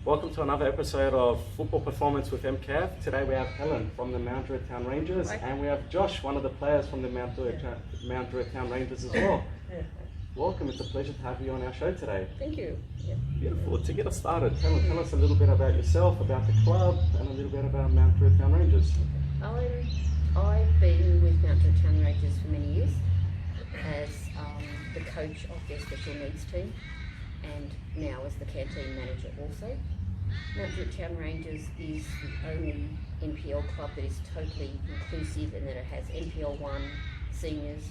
Welcome to another episode of Football Performance with MKF. Today we have Helen from the Mount Druitt Town Rangers. Hi. And we have Josh, one of the players from the Mount Druitt Town Rangers as well. Yeah. Welcome, it's a pleasure to have you on our show today. Thank you. Yeah. Beautiful. To get us started, Helen, tell us a little bit about yourself, about the club, and a little bit about Mount Druitt Town Rangers. I've been with Mount Druitt Town Rangers for many years as the coach of their special needs team and now as the canteen manager also. Mount Druitt Town Rangers is the only NPL club that is totally inclusive and that it has NPL 1, seniors,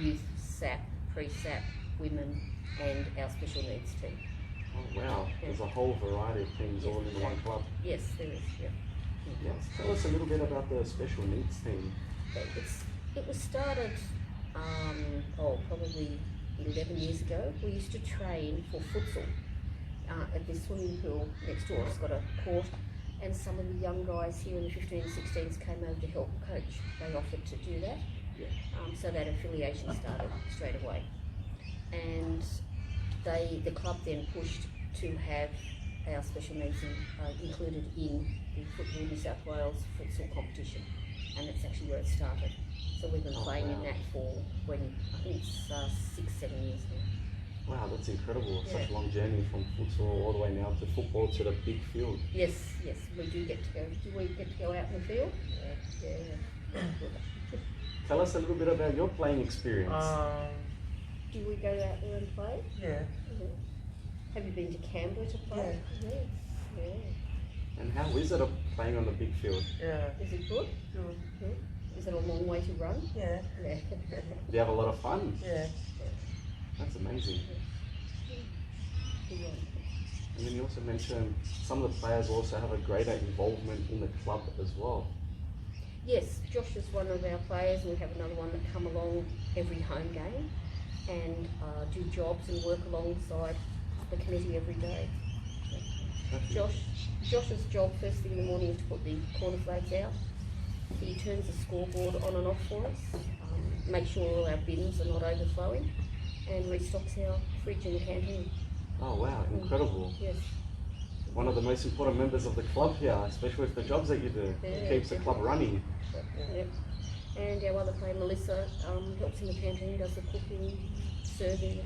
youth, SAP, pre-SAP, women and our special needs team. Oh wow, there's a whole variety of things all in one club. Yes, there is, yeah. Yes, tell us a little bit about the special needs team. It was started, probably 11 years ago. We used to train for futsal at this swimming pool next door. It's got a court, and some of the young guys here in the 15 and 16s came over to help coach. They offered to do that, so that affiliation started straight away. And the club then pushed to have our special needs included in the Football New South Wales futsal competition, and that's actually where it started. So we've been playing in that for I think it's 6-7 years now. Wow, that's incredible. Such a long journey from futsal all the way now to football to the big field. Yes, we do get to go. Do we get to go out in the field? Yeah. Tell us a little bit about your playing experience. Do we go out there and play? Yeah. Have you been to Canberra to play? Yeah. Yes. Yeah. And how is it playing on the big field? Yeah. Is it good? Good. Is it a long way to run? Yeah. Yeah. Do you have a lot of fun? Yeah. That's amazing. Yeah. And then you also mentioned some of the players also have a greater involvement in the club as well. Yes, Josh is one of our players, and we have another one that come along every home game and do jobs and work alongside the committee every day. Josh's job first thing in the morning is to put the corner flags out. He turns the scoreboard on and off for us, make sure all our bins are not overflowing, and restocks our fridge and canteen. Oh wow, incredible. Yes. One of the most important members of the club here, especially with the jobs that you do. It keeps the club running. Yep. And our other player, Melissa, helps in the canteen, does the cooking, serving.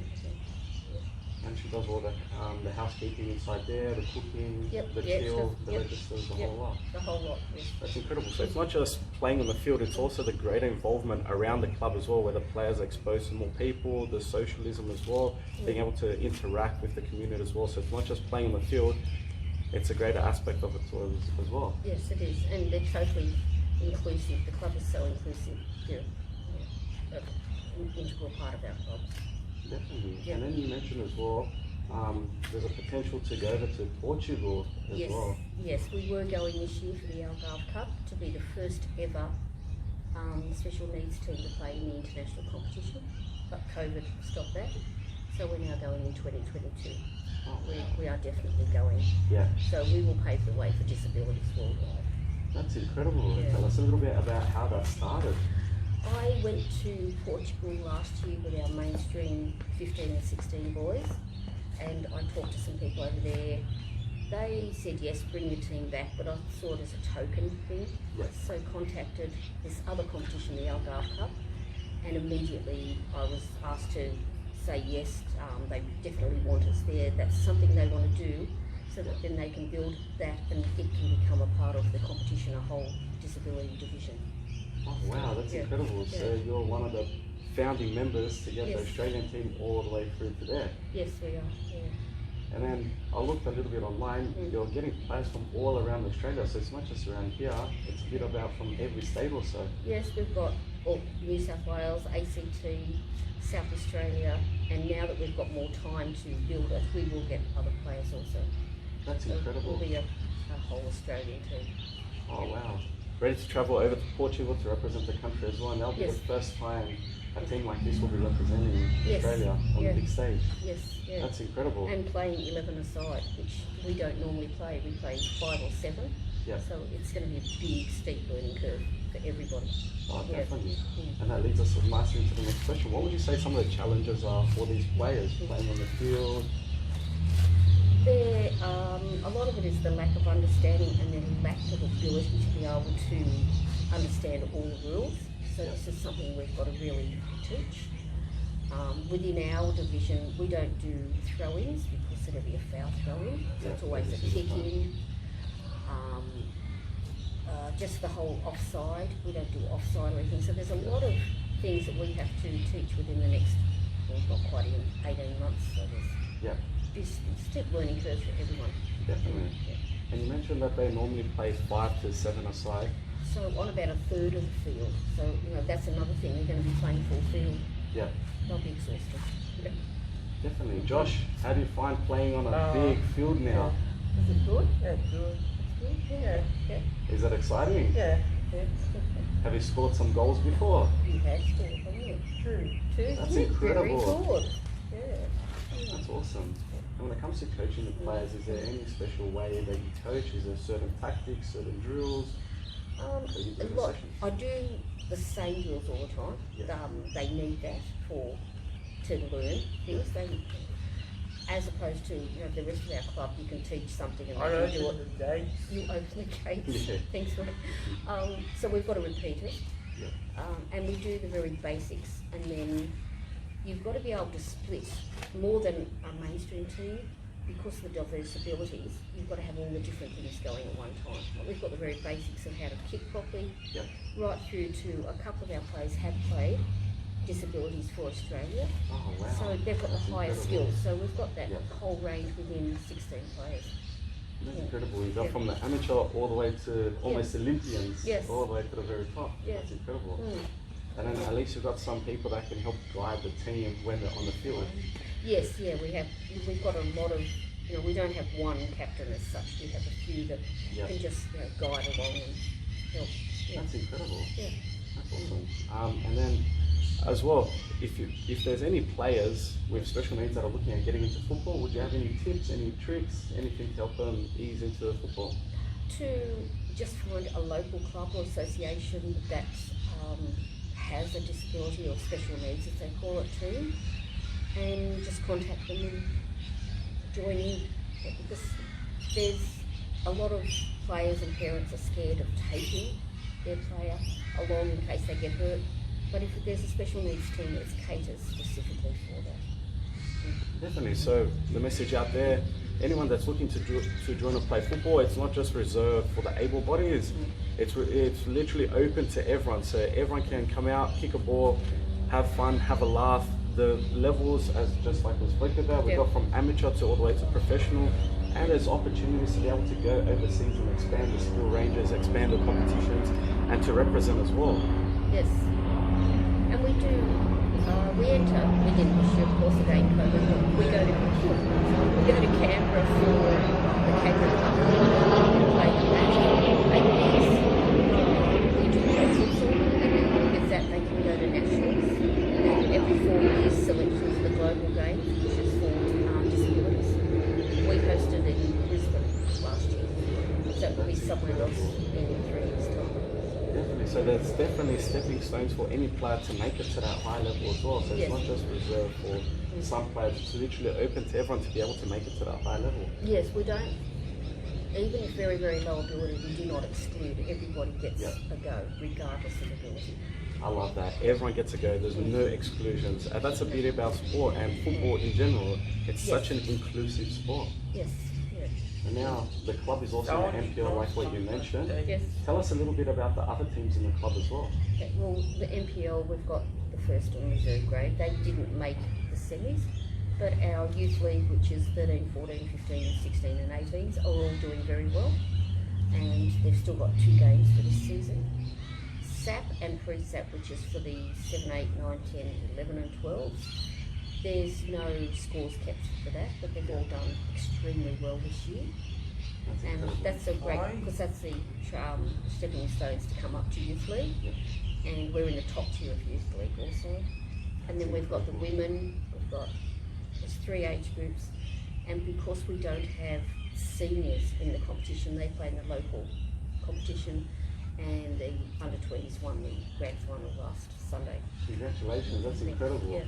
And she does all the housekeeping inside there, the cooking, the Yep, till, the registers, the whole lot. The whole lot, yes. That's incredible. So it's not just playing on the field, it's also the greater involvement around the club as well, where the players are exposed to more people, the socialism as well, being able to interact with the community as well. So it's not just playing on the field, it's a greater aspect of it as well. Yes, it is, and they're totally inclusive. The club is so inclusive. Yeah. An integral part of our club. Definitely. Yeah. And then you mentioned as well, there's a potential to go over to Portugal as well. Yes, we were going this year for the Algarve Cup to be the first ever special needs team to play in the international competition, but COVID stopped that. So we're now going in 2022. Oh, wow. We are definitely going. Yeah. So we will pave the way for disabilities worldwide. That's incredible. Yeah. Tell us a little bit about how that started. I went to Portugal last year with our mainstream 15 and 16 boys, and I talked to some people over there. They said yes, bring the team back, but I saw it as a token thing. Yes. So contacted this other competition, the Algarve Cup, and immediately I was asked to say yes. They definitely want us there. That's something they want to do, so that then they can build that and it can become a part of the competition, a whole disability division. Oh wow, that's incredible. Yeah. So you're one of the founding members to get Yes. the Australian team all the way through to there. Yes, we are. Yeah. And then I looked a little bit online, you're getting players from all around Australia, so it's not just around here, it's a bit about from every state or so. Yes, we've got New South Wales, ACT, South Australia, and now that we've got more time to build it, we will get other players also. That's So incredible. we'll be a whole Australian team. Oh wow. Ready to travel over to Portugal to represent the country as well, and that'll be Yes. the first time a team like this will be representing Yes. Australia on the big stage. Yes, yeah. That's incredible. And playing 11 aside, which we don't normally play. We play 5 or 7. Yeah. So it's going to be a big, steep learning curve for everybody. Oh, Yeah. definitely. Yeah. And that leads us nicely into the next question. What would you say some of the challenges are for these players playing on the field? There, a lot of it is the lack of understanding and then lack of ability to be able to understand all the rules. So this is something we've got to really teach. Within our division, we don't do throw-ins because it'll be a foul throw-in. So it's always a kick-in. Just the whole offside, we don't do offside or anything. So there's a lot of things that we have to teach within the next, well, not quite even 18 months. So there's this steep learning curve for everyone. Definitely. Yeah. And you mentioned that they normally play 5 to 7 aside. So on about a third of the field. So, you know, that's another thing. They're going to be playing full field. Yeah. They'll be exhausted. Yeah. Definitely. Josh, how do you find playing on a big field now? Is it good? Yeah, good. Good? Yeah. Yeah. Is that exciting? Yeah. Have you scored some goals before? You have scored, haven't you? Two. That's Yeah, incredible. Very good. Yeah. That's awesome. And when it comes to coaching the players, is there any special way that you coach? Is there certain tactics, certain drills? Look, I do the same drills all the time. Yeah. They need that to learn things. As opposed to, you know, the rest of our club, you can teach something and I they can do open it. the gates. You open the gates. Yeah. Thanks, mate. So we've got to repeat it. Yeah. And we do the very basics, and then you've got to be able to split more than a mainstream team. Because of the diverse abilities, you've got to have all the different things going at one time. Like we've got the very basics of how to kick properly, Yep. right through to a couple of our players have played disabilities for Australia. Oh, wow. So they've got That's the higher incredible. skills. So we've got that Yep. whole range within 16 players. That's Yeah. incredible. You go Yeah. from the amateur all the way to almost Olympians, Yes. all the way to the very top. Yeah. That's incredible. Mm. And then at least you've got some people that can help guide the team when they're on the field. Yes, yeah, we've got a lot of, you know, we don't have one captain as such. We have a few that Yeah. can just, you know, guide along and help. Yeah. That's incredible. Yeah. That's awesome. And then as well, if there's any players with special needs that are looking at getting into football, would you have any tips, any tricks, anything to help them ease into football? To just find a local club or association that has a disability or special needs, as they call it, team, and just contact them and join in. Because there's a lot of players and parents are scared of taking their player along in case they get hurt. But if there's a special needs team, it's catered specifically for that. Definitely. So the message out there, anyone that's looking to join or play football, it's not just reserved for the able bodies. It's literally open to everyone. So everyone can come out, kick a ball, have fun, have a laugh. The levels, as just like was spoken about, we've got from amateur to all the way to professional. And there's opportunities to be able to go overseas and expand the skill ranges, expand the competitions, and to represent as well. Yes. And we do, we enter within this year, of course, again, COVID. We go to Canberra for the Canberra Cup. We play the match for 8 years. We do play futsal, and then with that they can go to nationals. And every 4 years selection for the global games, which is for disabilities. We hosted in Brisbane last year. So that will be somewhere else in 3 years' time. Definitely. So there's definitely stepping stones for any player to make it to that high level as well. So it's Yes. not just reserved for some players. It's literally open to everyone to be able to make it to that high level. Yes, we don't, even if very, very low ability, we do not exclude. Everybody gets a go, regardless of ability. I love that. Everyone gets a go. There's no exclusions. And that's the beauty about sport and football in general. It's such an inclusive sport. Yes, yes. And now the club is also an MPL, like what you mentioned. Yes. Tell us a little bit about the other teams in the club as well. Okay, well, the MPL, we've got the first and reserve grade. They didn't make the semis, but our youth league, which is 13, 14, 15, 16 and 18s, are all doing very well. And they've still got 2 games for this season. SAP and pre-SAP, which is for the 7, 8, 9, 10, 11 and 12. There's no scores kept for that, but they've all done extremely well this year. And that's a great, because that's the stepping stones to come up to youth league. And we're in the top tier of youth league also. And then we've got the women, there's 3 age groups. And because we don't have seniors in the competition, they play in the local competition. And the under-20s won the grand final last Sunday. Congratulations, that's incredible. Yeah.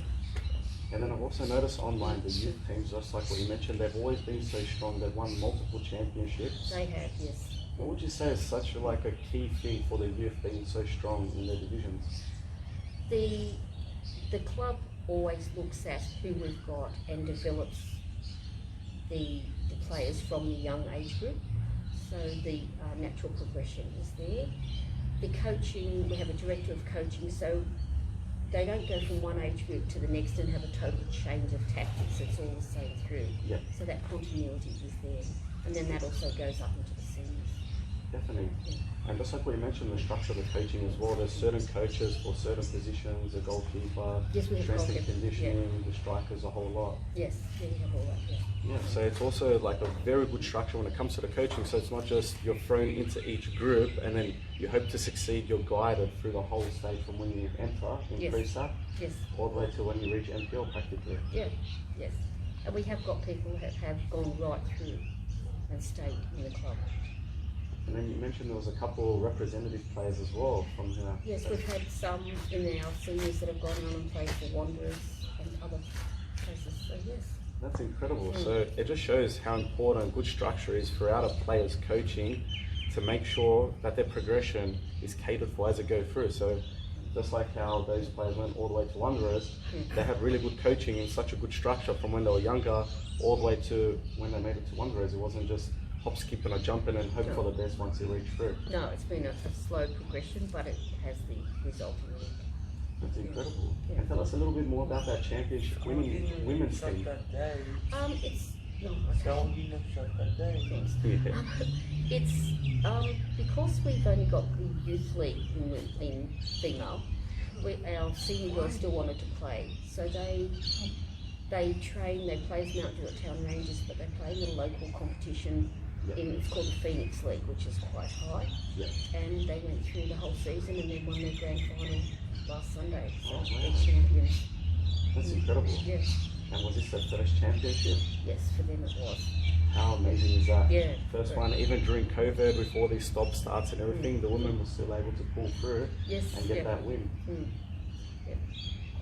And then I've also noticed online the youth teams, just like what you mentioned, they've always been so strong. They've won multiple championships. They have, yes. What would you say is such like a key thing for the youth being so strong in their divisions? The club always looks at who we've got and develops the players from the young age group. So the natural progression is there. The coaching, we have a director of coaching, so they don't go from one age group to the next and have a total change of tactics. It's all the same through. Yep. So that continuity is there. And then that also goes up into the seniors. Definitely. Yeah. And just like what you mentioned, the structure of the coaching as well, there's certain coaches for certain positions, a goalkeeper, Yes, we have strength and goalkeeper, conditioning, the strikers, a whole lot. Yes, yeah, we have all that, yeah. Yeah, so it's also like a very good structure when it comes to the coaching. So it's not just you're thrown into each group and then you hope to succeed. You're guided through the whole stage from when you enter in Yes. pre-sap Yes. all the way to when you reach NPL practically. Yeah, yes. And we have got people that have gone right through and stayed in the club. And then you mentioned there was a couple representative players as well from here. Yes, we've had some in our seniors that have gone on and played for Wanderers and other places, so yes. That's incredible. So it just shows how important good structure is throughout a player's coaching to make sure that their progression is catered for as it goes through. So just like how those players went all the way to Wanderers, they had really good coaching and such a good structure from when they were younger all the way to when they made it to Wanderers. It wasn't just hop, skip and a jump in and hope for the best once you reach through. No, it's been a slow progression, but it has the result in it. That's incredible. Yeah. And tell us a little bit more about that championship women's team. It's thanks. Yeah. It's because we've only got the youth league in female. Our senior girls still wanted to play, so they train. They play as Mount Druitt Town Rangers, but they play in a local competition. It's called the Phoenix League, which is quite high. Yeah. And they went through the whole season and then won their grand final last Sunday. So Oh, wow. they're champions. That's incredible. Yes, And was this their first championship? yes, for them it was. How amazing is that? Yeah. First one, even during COVID, with all these stop starts and everything, the women were still able to pull through Yes, and get yeah. that win. Yeah.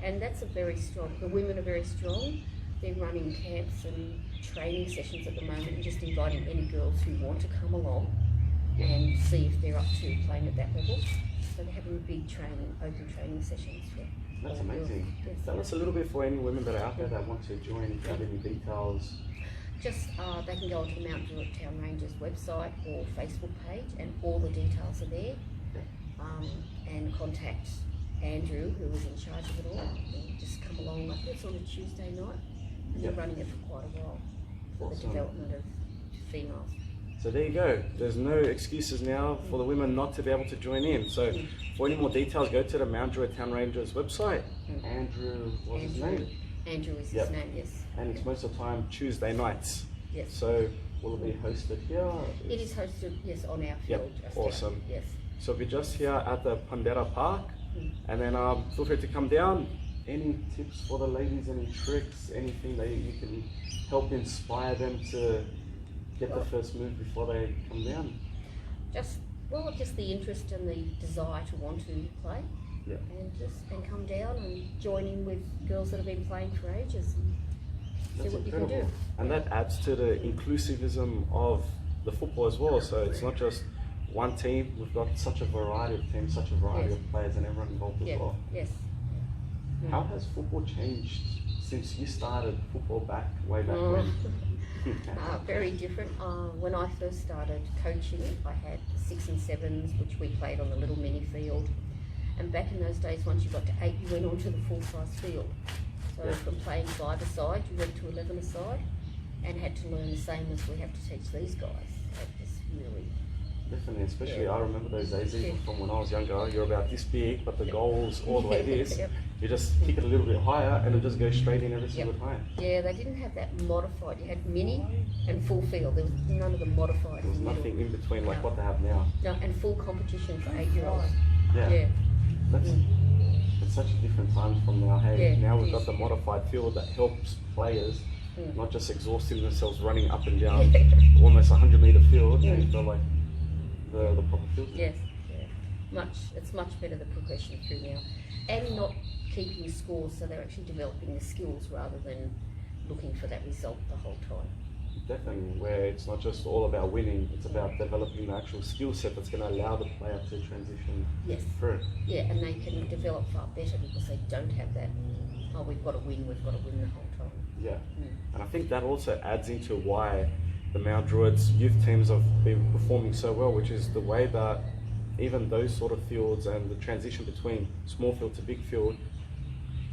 And that's a very strong, the women are very strong. They're running camps and training sessions at the moment and just inviting any girls who want to come along and see if they're up to playing at that level. So they're having big training, open training sessions for That's all girls. amazing. Yes. Tell us a little bit for any women that are out there that want to join, if you have any details. Just they can go onto the Mount Druitt Town Rangers website or Facebook page, and all the details are there. And contact Andrew, who is in charge of it all. And just come along. I think it's on a Tuesday night. And they're running it for quite a while for the Awesome. development of females. So there you go. There's no excuses now for the women not to be able to join in. So for any more details, go to the Mount Druitt Town Rangers website. Andrew, what's his name? Andrew is Yep. his name, yes. And it's most of the time Tuesday nights. Yes. So will it be hosted here? It is hosted, yes, on our Yep, field. just awesome. down, yes. So if you're just here at the Pandera Park, Mm. and then feel free to come down. Any tips for the ladies, any tricks, anything that you can help inspire them to get the first move before they come down? Just the interest and the desire to want to play. Yeah. And come down and join in with girls that have been playing for ages and see That's what you incredible. can do. And that adds to the inclusivism of the football as well. So it's not just one team. We've got such a variety of teams, such a variety Yes. of players and everyone involved as Yeah, well. yes. How has football changed since you started football way back Oh. when? Very different. When I first started coaching, I had 6 and 7s, which we played on the little mini field. And back in those days, once you got to 8, you went on to the full-size field. So Yeah. from playing 5-a-side, you went to 11-a-side and had to learn the same as we have to teach these guys. It was really... Definitely, especially Yeah. I remember those days even Yeah. from when I was younger. You're about this big, but the goal's all the way this. Yep. You just kick it a little bit higher and it'll just go straight in every single time. Yeah, they didn't have that modified. You had mini and full field. There was none of the modified. There was in the middle. nothing in between like No. what they have now. No, and full competition for 8-year-olds. Yeah. Yeah. That's it's such different times from now. Hey, Yeah, now it we've got is. the modified field that helps players Mm. not just exhausting themselves running up and down almost 100-meter field. Mm. They feel like the proper field. Yes. Yeah. It's much better the progression through now, and not keeping scores, so they're actually developing the skills rather than looking for that result the whole time. Definitely, where it's not just all about winning, it's about developing the actual skill set that's going to allow the player to transition Yes. through. Yeah, and they can develop far better because they don't have that, oh, we've got to win the whole time. Yeah, and I think that also adds into why the Mount Druitt's youth teams have been performing so well, which is the way that even those sort of fields and the transition between small field to big field,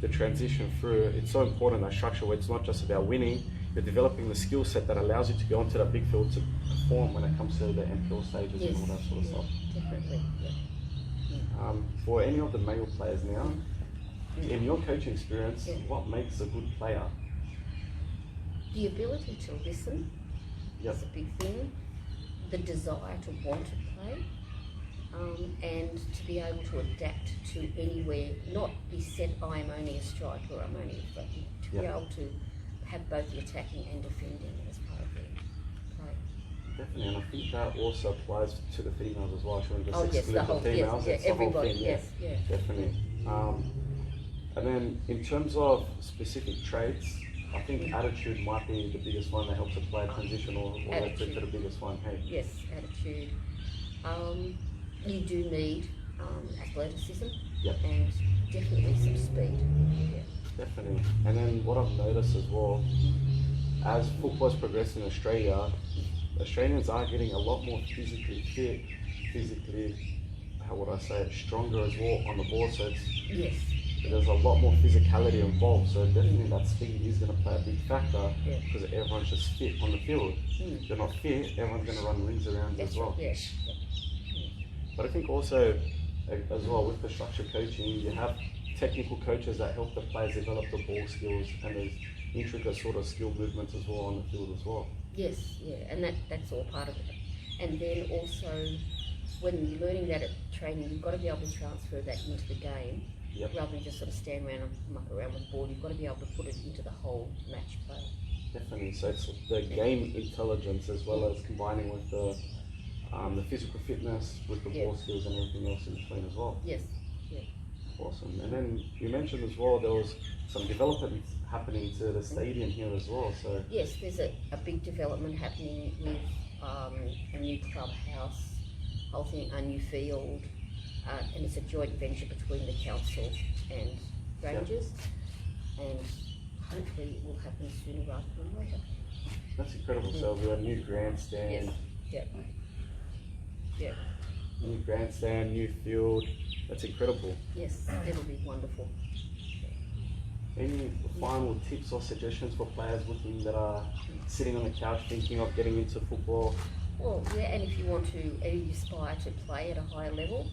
the transition through, it's so important, that structure where it's not just about winning, you're developing the skill set that allows you to go onto that big field to perform when it comes to the MPL stages and all that sort of stuff. Definitely, yeah. For any of the male players now, in your coaching experience, Yeah. what makes a good player? The ability to listen Yep. is a big thing. The desire to want to play, and to be able to adapt to anywhere, not be set, I'm only a striker, I'm only a flanker, to be Yep. able to have both the attacking and defending as part of their play. Definitely, and I think that also applies to the females as well. I shouldn't just Oh yes, exclude the whole, females, yes, it's yeah, the whole everybody, thing, yes, yeah. Definitely. And then in terms of specific traits, I think attitude might be the biggest one that helps a player transition, or that's to the biggest one. Hey. Yes, attitude. You do need athleticism Yep. and definitely some speed. Yeah. Definitely. And then what I've noticed as well, as football's progressed in Australia, Australians are getting a lot more physically fit, how would I say it, stronger as well on the ball. So Yes. there's a lot more physicality involved. So definitely that speed is going to play a big factor, Yeah. because everyone's just fit on the field. If they're not fit, everyone's going to run rings around That's as well. right. Yes. But I think also, as well, with the structured coaching, you have technical coaches that help the players develop the ball skills, and there's intricate sort of skill movements as well on the field as well. Yes, yeah, and that's all part of it. And then also, when you're learning that at training, you've got to be able to transfer that into the game, Yep. rather than just sort of stand around and muck around with the ball. You've got to be able to put it into the whole match play. Definitely. So it's the game intelligence as well as combining with the physical fitness with the ball skills and everything else in between as well. Yes, yeah. Awesome. And then you mentioned as well there was some development happening to the stadium here as well. So Yes, there's a big development happening with a new clubhouse, whole thing, a new field, and it's a joint venture between the council and Rangers, and hopefully it will happen sooner rather than later. that's incredible. So we have a new grandstand, Yes, yeah, new grandstand, new field. That's incredible. yes, it'll be wonderful. Any final tips or suggestions for players looking that are sitting on the couch thinking of getting into football? Well, yeah, and if you want to aspire to play at a higher level,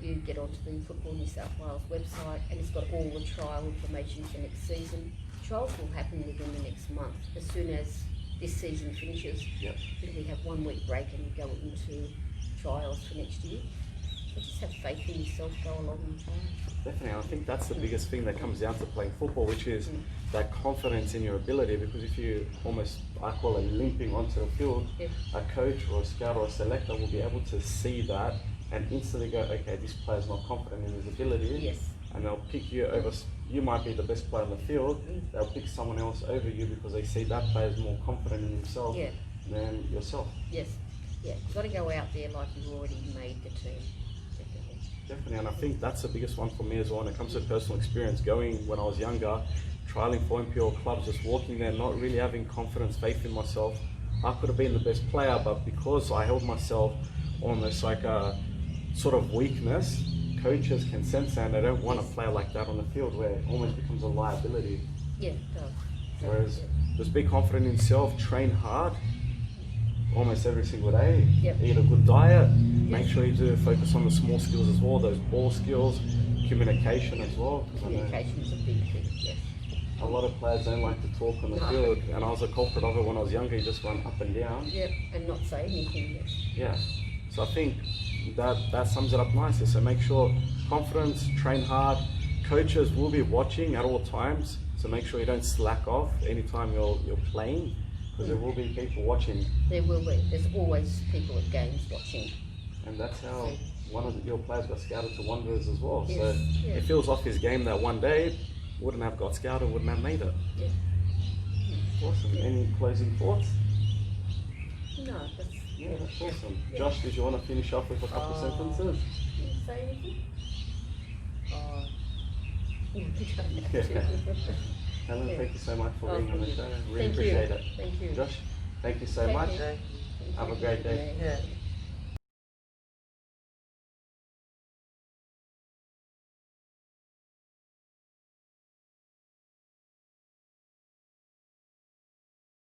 you get onto the Football New South Wales website, and it's got all the trial information for next season. Trials will happen within the next month. As soon as this season finishes, Yep. we have 1 week break and go into trials for next year. So just have faith in yourself, go along and try. Definitely, I think that's the biggest thing that comes down to playing football, which is that confidence in your ability. Because if you almost, I call it limping onto the field, a coach or a scout or a selector will be able to see that and instantly go, okay, this player's not confident in his ability, Yes. and they'll pick you over. You might be the best player on the field, they'll pick someone else over you because they see that player's more confident in himself than yourself. Yes. Yeah. You've got to go out there like you've already made the team. Definitely, and I think that's the biggest one for me as well when it comes to personal experience. Going when I was younger, trialing for MPL clubs, just walking there, not really having confidence, faith in myself. I could have been the best player, but because I held myself almost like a sort of weakness, coaches can sense that and they don't want a player like that on the field where it almost becomes a liability. Yeah, it does. Whereas just be confident in yourself, train hard, almost every single day, eat a good diet, make sure you do focus on the small skills as well, those ball skills, communication as well. Communication is a big thing, yes. A lot of players don't like to talk on the field, and I was a culprit of it when I was younger. You just run up and down. Yep, and not say anything. Yeah. So I think that sums it up nicely. So make sure confidence, train hard. Coaches will be watching at all times, so make sure you don't slack off anytime you're playing, because there will be people watching. There will be. There's always people at games watching. And that's how one of your players got scouted to Wanderers as well. Yes, So yeah. it feels off his game that one day wouldn't have got scouted, wouldn't have made it. Yeah. Awesome. Any closing thoughts? No, that's Yeah, that's awesome. Yeah. Josh, did you want to finish off with a couple sentences? You say anything? You don't have Yeah. to. Helen, Yeah. thank you so much for Oh, being on the thank you. show. Really Thank you. appreciate it. Thank you. Josh, thank you so Thank much. you. Thank you. Have a great day. Yeah.